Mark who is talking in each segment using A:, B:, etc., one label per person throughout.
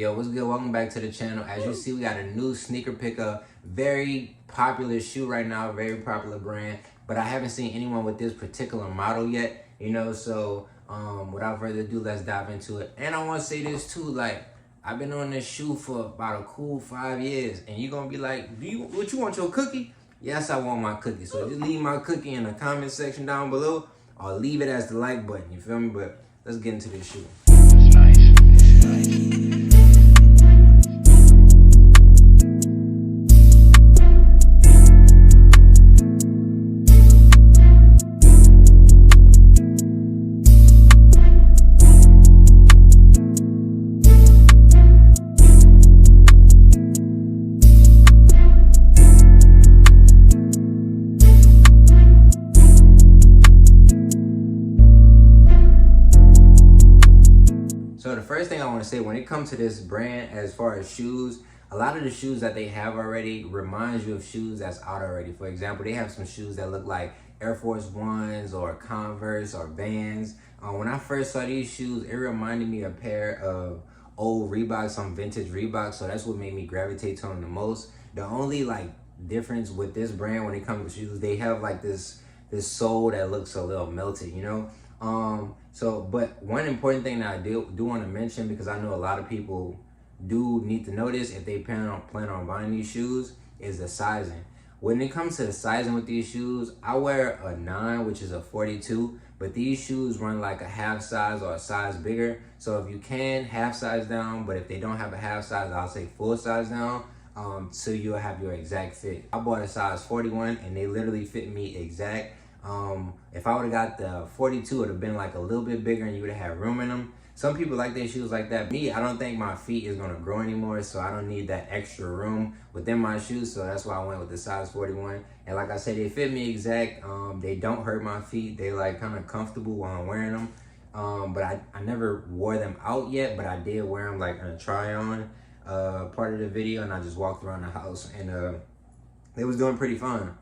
A: Yo, what's good? Welcome back to the channel. As you see, we got a new sneaker pickup. Very popular shoe right now, very popular brand. But I haven't seen anyone with this particular model yet, so without further ado, let's dive into it. And I want to say this too, like, I've been on this shoe for about a cool 5 years, and you're gonna be like, what you want, your cookie? Yes, I want my cookie. So just leave my cookie in the comment section down below, or leave it as the like button, you feel me? But let's get into this shoe.
B: It's nice. It's nice.
A: So the first thing I want to say, when it comes to this brand, as far as shoes, a lot of the shoes that they have already reminds you of shoes that's out already. For example, they have some shoes that look like Air Force Ones or Converse or Vans. When I first saw these shoes, it reminded me of a pair of old Reeboks, some vintage Reeboks. So that's what made me gravitate to them the most. The only difference with this brand when it comes to shoes, they have like this sole that looks a little melted, but one important thing that I do want to mention, because I know a lot of people do need to know this if they plan on buying these shoes, is the sizing. When it comes to the sizing with these shoes, I wear a 9, which is a 42, but these shoes run like a half size or a size bigger. So if you can, half size down, but if they don't have a half size, I'll say full size down, so you'll have your exact fit. I bought a size 41 and they literally fit me exact. If I would have got the 42, it would have been like a little bit bigger and you would have had room in them. Some people like their shoes like that. Me, I don't think my feet is going to grow anymore, so I don't need that extra room within my shoes. So that's why I went with the size 41. And like I said, they fit me exact. They don't hurt my feet. They like kind of comfortable while I'm wearing them. But I never wore them out yet, but I did wear them like in a try on part of the video, and I just walked around the house and they was doing pretty fine.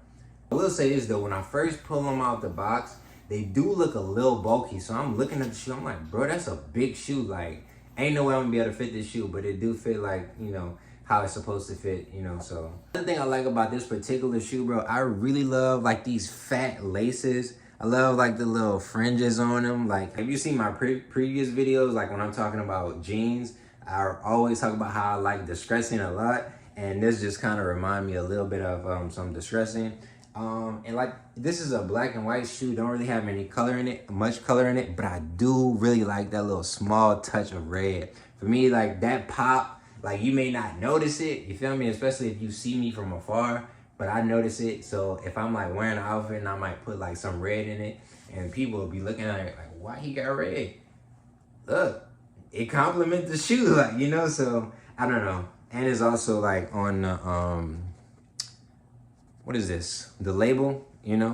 A: I will say this though, when I first pull them out the box, they do look a little bulky. So I'm looking at the shoe, I'm like, bro, that's a big shoe. Like, ain't no way I'm gonna be able to fit this shoe, but it do fit like, how it's supposed to fit, so. Another thing I like about this particular shoe, bro, I really love like these fat laces. I love like the little fringes on them. Like, have you seen my previous videos? Like when I'm talking about jeans, I always talk about how I like distressing a lot. And this just kind of remind me a little bit of some distressing. And like, this is a black and white shoe, don't really have any color in it, much color in it, but I do really like that little small touch of red. For me, like that pop, like you may not notice it, you feel me? Especially if you see me from afar, but I notice it. So if I'm like wearing an outfit and I might put like some red in it, and people will be looking at it like, why he got red? Look, it complements the shoe, like, so I don't know. And it's also like on the, what is this? The label,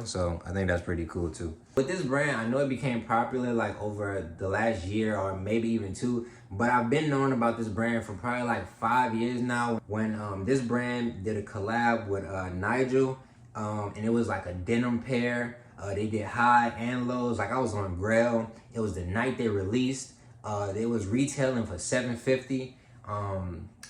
A: so I think that's pretty cool too. With this brand, I know it became popular like over the last year or maybe even 2, but I've been knowing about this brand for probably like 5 years now. When this brand did a collab with Nigel, and it was like a denim pair. They did high and lows. Like I was on Grail. It was the night they released. They was retailing for $750,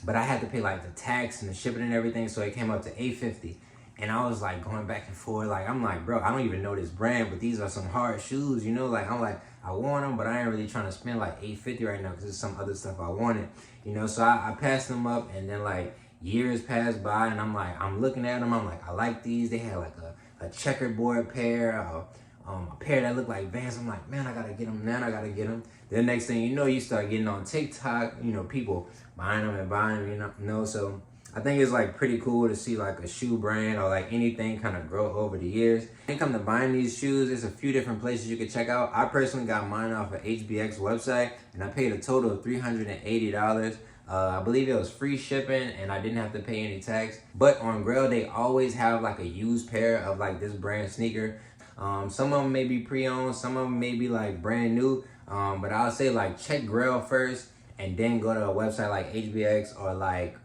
A: but I had to pay like the tax and the shipping and everything, so it came up to $850. And I was like going back and forth, like I'm like, bro, I don't even know this brand, but these are some hard shoes, like I'm like, I want them, but I ain't really trying to spend like $850 right now because there's some other stuff I wanted, so I passed them up. And then like years passed by and I'm like, I'm looking at them, I'm like, I like these. They had like a checkerboard pair, a pair that looked like Vans. I'm like, man, I gotta get them, man, I gotta get them. Then next thing you know, you start getting on TikTok, people buying them and buying them, so I think it's like pretty cool to see like a shoe brand or like anything kind of grow over the years. When it comes to buying these shoes, there's a few different places you can check out. I personally got mine off of HBX website and I paid a total of $380. I believe it was free shipping and I didn't have to pay any tax. But on Grail, they always have like a used pair of like this brand sneaker. Some of them may be pre-owned, some of them may be like brand new. But I'll say like check Grail first and then go to a website like HBX or like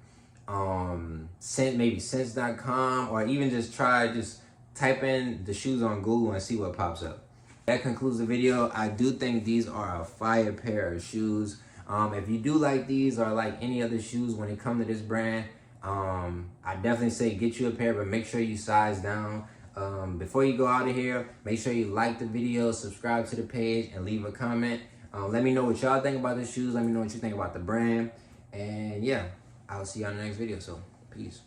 A: maybe sense.com, or even just type in the shoes on Google and see what pops up. That concludes the video. I do think these are a fire pair of shoes. If you do like these or like any other shoes when it comes to this brand, I definitely say get you a pair, but make sure you size down. Before you go out of here, make sure you like the video, subscribe to the page, and leave a comment. Let me know what y'all think about the shoes. Let me know what you think about the brand. And yeah, I'll see you on the next video. So, peace.